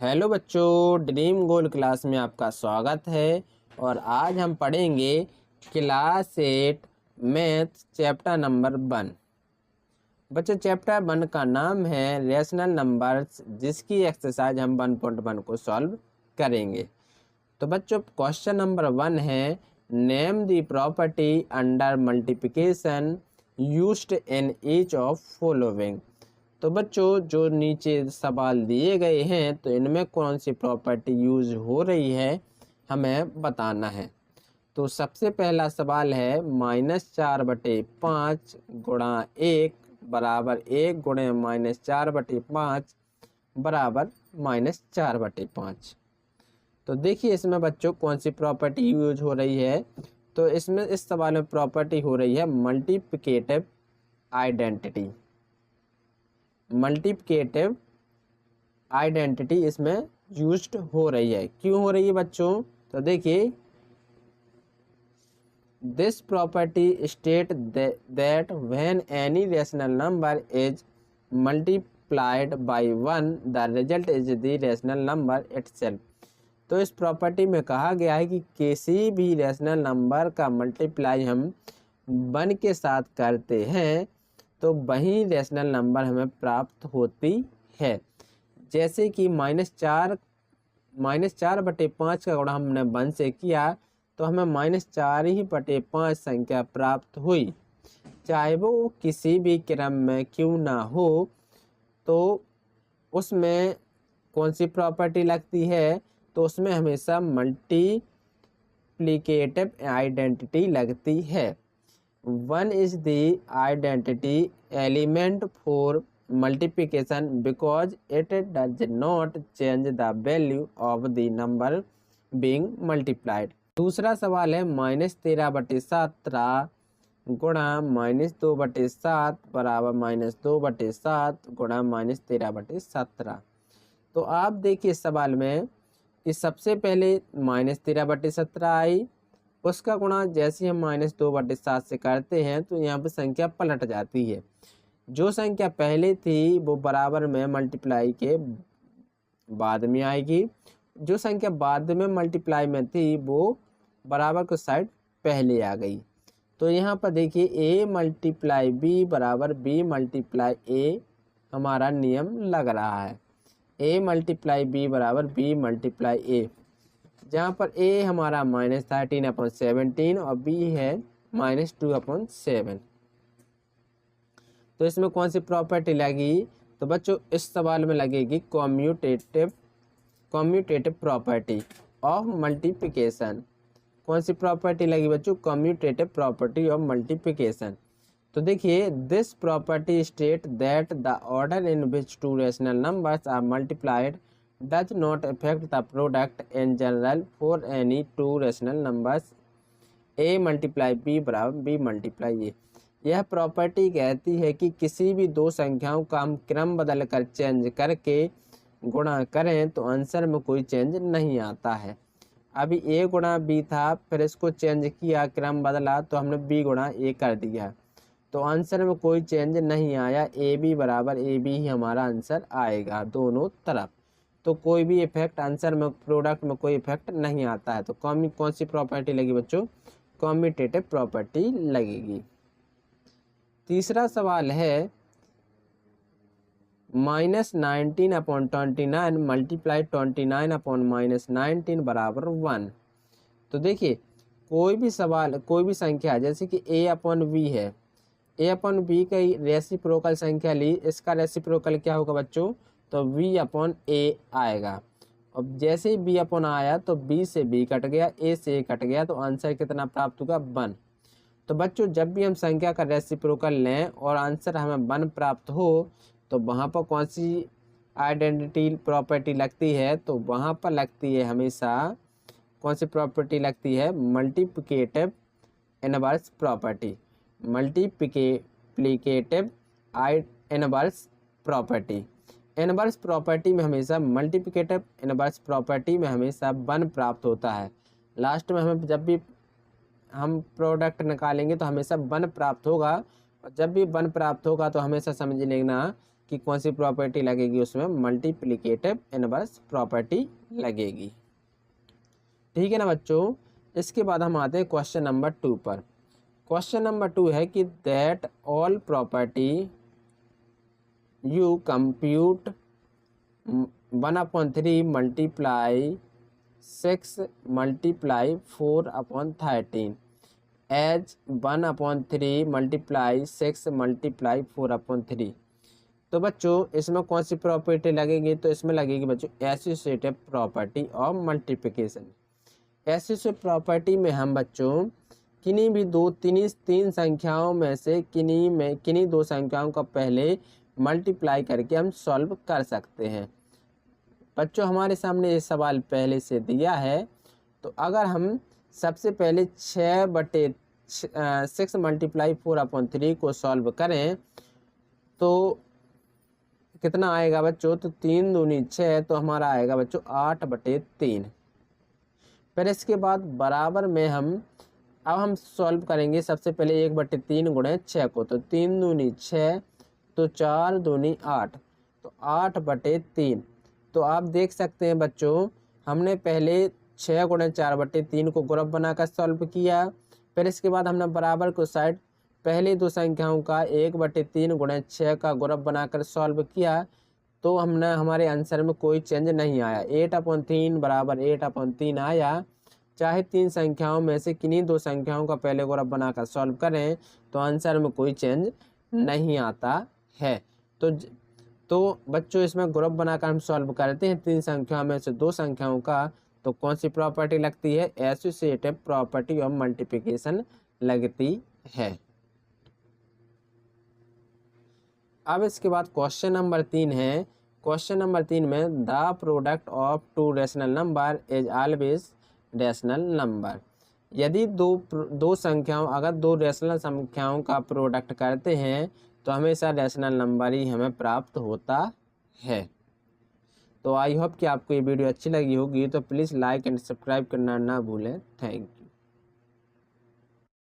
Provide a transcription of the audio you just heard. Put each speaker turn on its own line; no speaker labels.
Hello बच्चों, dream गोल class में आपका स्वागत है। और आज हम पढ़ेंगे क्लास 8 मैथ चैप्टर नंबर 1। बच्चों, चैप्टर 1 का नाम है रेशनल नंबर्स, जिसकी एक्सरसाइज हम 1.1 को सॉल्व करेंगे। तो बच्चों, क्वेश्चन नंबर 1 है name the property under multiplication used in each of following. तो बच्चों, जो नीचे सवाल दिए गए हैं तो इनमें कौन सी प्रॉपर्टी यूज हो रही है हमें बताना है। तो सबसे पहला सवाल है -4/5 गुणा 1 बराबर 1 गुणे -4/5 बराबर -4/5। तो देखिए इसमें बच्चों कौन सी प्रॉपर्टी यूज हो रही है। तो इसमें इस सवाल में प्रॉपर्टी हो रही है मल्टीप्लिकेटिव आइडेंटिटी। मल्टीप्लिकेटिव आइडेंटिटी इसमें यूज्ड हो रही है। क्यों हो रही है बच्चों? तो देखिए, this property state that when any rational number is multiplied by 1 the result is the rational number itself. तो इस प्रॉपर्टी में कहा गया है कि किसी भी रेशनल नंबर का मल्टीप्लाई हम 1 के साथ करते हैं तो वही रेशनल नंबर हमें प्राप्त होती है। जैसे कि -4/5 का गुणा हमने 1 से किया तो हमें -4/5 संख्या प्राप्त हुई, चाहे वो किसी भी क्रम में क्यों ना हो। तो उसमें कौन सी प्रॉपर्टी लगती है? तो उसमें हमेशा मल्टीप्लिकेटिव आइडेंटिटी लगती है। 1 is the identity element for multiplication because it does not change the value of the number being multiplied। दूसरा सवाल है -13/17 गुणा -2/7 बराबर -2/7 गुणा -13/17। तो आप देखिए सवाल में कि सबसे पहले -13/17 आई, उसका गुणा जैसे हम -2/7 से करते हैं तो यहाँ पर संख्या पलट जाती है। जो संख्या पहले थी वो बराबर में मल्टीप्लाई के बाद में आएगी, जो संख्या बाद में मल्टीप्लाई में थी वो बराबर को साइड पहले आ गई। तो यहाँ पर देखिए a मल्टीप्लाई b बराबर b मल्टीप्लाई a हमारा नियम लग रहा है। a मल्टीप्लाई b बराबर b मल्टीप्लाई a, जहाँ पर a हमारा -13/17 और b है -2/7। तो इसमें कौन सी प्रॉपर्टी लगी? तो बच्चों इस सवाल में लगेगी कॉम्यूटेटिव प्रॉपर्टी ऑफ मल्टीप्लिकेशन। कौन सी प्रॉपर्टी लगी बच्चों? Commutative property of multiplication. तो देखिए, this property state that the order in which two rational numbers are multiplied does not affect the product in general for any two rational numbers a multiply b बराबर b multiply a। यह property कहती है कि किसी भी दो संख्याओं का हम क्रम बदल कर चेंज करके गुणा करें तो आंसर में कोई चेंज नहीं आता है। अभी a गुणा b था, फिर इसको चेंज किया, क्रम बदला तो हमने b गुणा a कर दिया, तो आंसर में कोई चेंज नहीं आया। ए बी बराबर ए बी ही हमारा आंसर आएगा दोनों तरफ। तो कोई भी इफेक्ट आंसर में, प्रोडक्ट में कोई इफेक्ट नहीं आता है। तो कौन सी प्रॉपर्टी लगी बच्चों? कॉम्यूटेटिव प्रॉपर्टी लगेगी। तीसरा सवाल है -19/29 मल्टीप्लाई 29/-19 बराबर 1। तो देखिए कोई भी संख्या जैसे कि a/b है, a/b का रेसिप्रोकल संख्या ली, इसका रेसिप्रोकल क्या होगा बच्चों? तो b/a आएगा। अब जैसे ही b/ आया तो b से b कट गया, a से a कट गया, तो आंसर कितना प्राप्त होगा? 1। तो बच्चों जब भी हम संख्या का रेसिप्रोकल लें और आंसर हमें 1 प्राप्त हो तो वहाँ पर कौन सी आइडेंटिटी प्रॉपर्टी लगती है? तो वहाँ पर लगती है हमेशा कौन सी प्रॉपर्टी लगती है? Multiplicative inverse property. Multiplicative inverse property. Inverse property में हमेशा मल्टीप्लिकेटिव इनवर्स प्रॉपर्टी में हमेशा 1 प्राप्त होता है। लास्ट में हमें जब भी हम प्रोडक्ट निकालेंगे तो हमेशा 1 प्राप्त होगा, और जब भी 1 प्राप्त होगा तो हमेशा समझ लेना कि कौन सी प्रॉपर्टी लगेगी, उसमें मल्टीप्लिकेटिव इनवर्स प्रॉपर्टी लगेगी। ठीक है ना बच्चों। इसके बाद हम आते हैं क्वेश्चन नंबर 2 पर। क्वेश्चन नंबर 2 है कि that all property you compute 1/3 multiply 6 multiply 4/13 as 1/3 multiply 6 multiply 4/3। तो बच्चों इसमें कौन सी प्रॉपर्टी लगेगी, तो इसमें लगेगी बच्चों associative property of multiplication. Associative property में हम बच्चों किन्हीं भी तीन संख्याओं में से किन्हीं दो संख्याओं का पहले मल्टीप्लाई करके हम सॉल्व कर सकते हैं। बच्चों हमारे सामने ये सवाल पहले से दिया है, तो अगर हम सबसे पहले 6 मल्टीप्लाई 4/3 को सॉल्व करें तो कितना आएगा बच्चों, तो 3 दूनी 6, तो हमारा आएगा बच्चों 8/3। फिर इसके बाद बराबर में अब हम सॉल्व करेंगे सबसे पहले 1/3 गुणे 6 को, तो 3 दूनी 6, तो 4 दूनी 8, तो 8/3। तो आप देख सकते हैं बच्चों हमने पहले 6 गुणे 4/3 को ग्रुप बनाकर सॉल्व किया। फिर इसके बाद हमने बराबर को साइड पहले दो संख्याओं का 1/3 गुणे 6 का ग्रुप बनाकर सॉल्व किया, तो हमारे आंसर में कोई चेंज नहीं आया। 8/3 बराबर 8/3 आया। चाहे तीन संख्याओं में से किन्हीं दो संख्याओं का पहले ग्रुप बनाकर सॉल्व करें तो आंसर में कोई चेंज नहीं आता है। तो बच्चों इसमें ग्रुप बनाकर हम सॉल्व करते हैं तीन संख्याओं में से दो संख्याओं का, तो कौन सी प्रॉपर्टी लगती है, एसोसिएटिव प्रॉपर्टी ऑफ मल्टीप्लिकेशन लगती है। अब इसके बाद क्वेश्चन नंबर 3 है। क्वेश्चन नंबर 3 में the product of to rational number is always rational number. यदि दो संख्याओं अगर दो रैशनल संख्याओं का प्रोडक्ट करते हैं तो हमेशा रैशनल नंबर ही हमें प्राप्त होता है। तो आई होप कि आपको ये वीडियो अच्छी लगी होगी, तो प्लीज़ लाइक एंड सब्सक्राइब करना ना भूलें। Thank you.